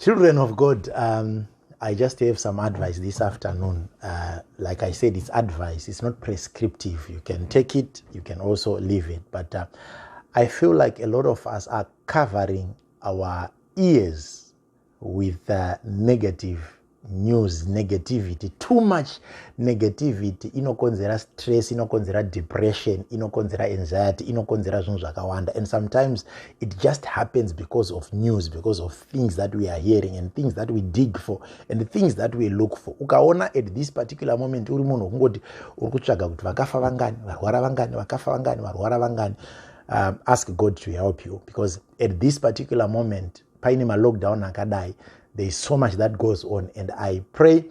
Children of God, I just have some advice this afternoon. Like I said, it's advice. It's not prescriptive. You can take it, you can also leave it. But I feel like a lot of us are covering our ears with negative news, negativity. Too much negativity inokonzera stress, inokonzera depression, inokonzera anxiety, inokonzera zvinhu zvakawanda. And sometimes it just happens because of news, because of things that we are hearing and things that we dig for and the things that we look for. Ukaona at this particular moment uri munhu kungoti uri kutsvaga kuti vakafa vangani, varwara vangani, vakafa vangani, varwara vangani. Ask God to help you, because at this particular moment paine ma-lockdown akadai, there is so much that goes on, and I pray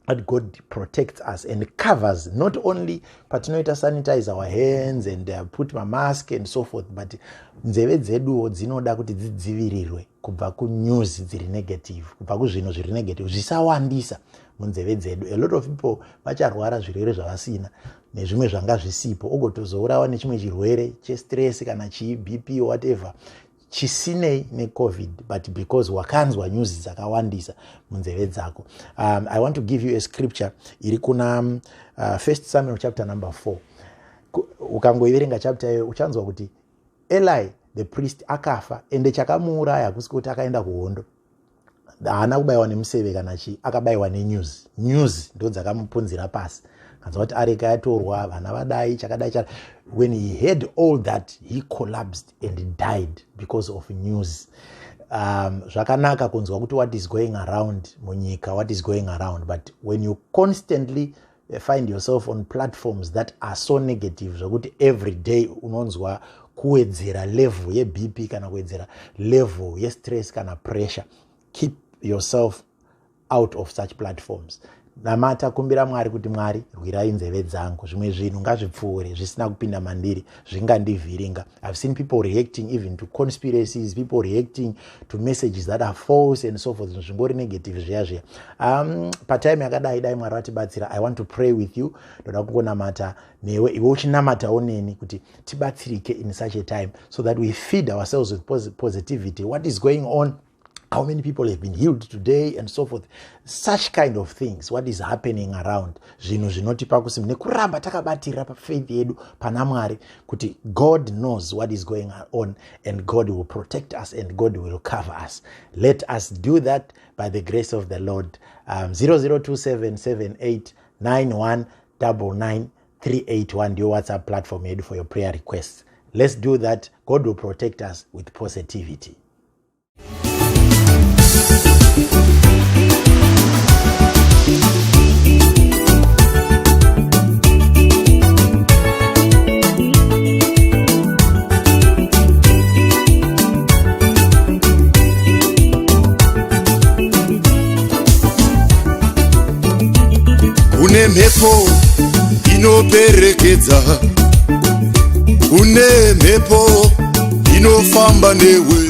that God protects us and covers, not only patinoita sanitize our hands and put my mask and so forth, but nzeve dzedu dzinoda kuti dzidzivirirwe kubva kunews dziri negative, kubva kuzvinhu zviri negative zvisawandisa munzeve dzedu. A lot of people vacharwara zvirwere zvavasina nezvimwe zvanga zvisipo, ogotozourawa nechimwe chirwere chestress kana chi-BP or whatever chisinei ne-COVID, but because wakanzwa news dzakawandisa munzeve dzako. I want to give you a scripture iri kuna 1 Samuel chapter number 4. Ukangoiverenga chapter iyo uchanzwa kuti Eli the priest akafa, ende chakamuuraya kusiko kuti akaenda kuhondo. Haana kubayiwa nemuseve kana chi, akabayiwa nenews. News ndo dzakamupunzira pasi. Kanzwa kuti areka yatorwa, vana vadai, chakadai chakadai. When he heard all that, he collapsed and died because of news. Zvakanaka kunzwa kuti what is going around munyika, what is going around. But when you constantly find yourself on platforms that are so negative, zvokuti every day unonzwa kuwedzera level ye BP kana kuwedzera level ye stress kana pressure, keep yourself out of such platforms. Namata kumbira Mwari kuti Mwari rwirai nzeve dzangu, zvimwe zvinhu ngazvipfuure zvisina kupinda mandiri, zvingandivhiringa. I've seen people reacting even to conspiracies, people reacting to messages that are false and so forth, zvingori negative zviya. Patime yakadai dai Mwari vatibatsira, I want to pray with you. Ndoda kungonamata newe iwe uchinamata oneni kuti tibatsirike in such a time, so that we feed ourselves with positivity. What is going on? How many people have been healed today and so forth? Such kind of things. What is happening around? Zvinhu zvinotipa kusimba nekuramba takabatira pa faith yedu pana Mwari kuti God knows what is going on and God will protect us and God will cover us. Let us do that by the grace of the Lord. 002778919938 ndio WhatsApp platform yedu for your prayer requests. Let's do that. God will protect us with positivity. Kune mhepo inoperekedza, kune mhepo inofamba newe.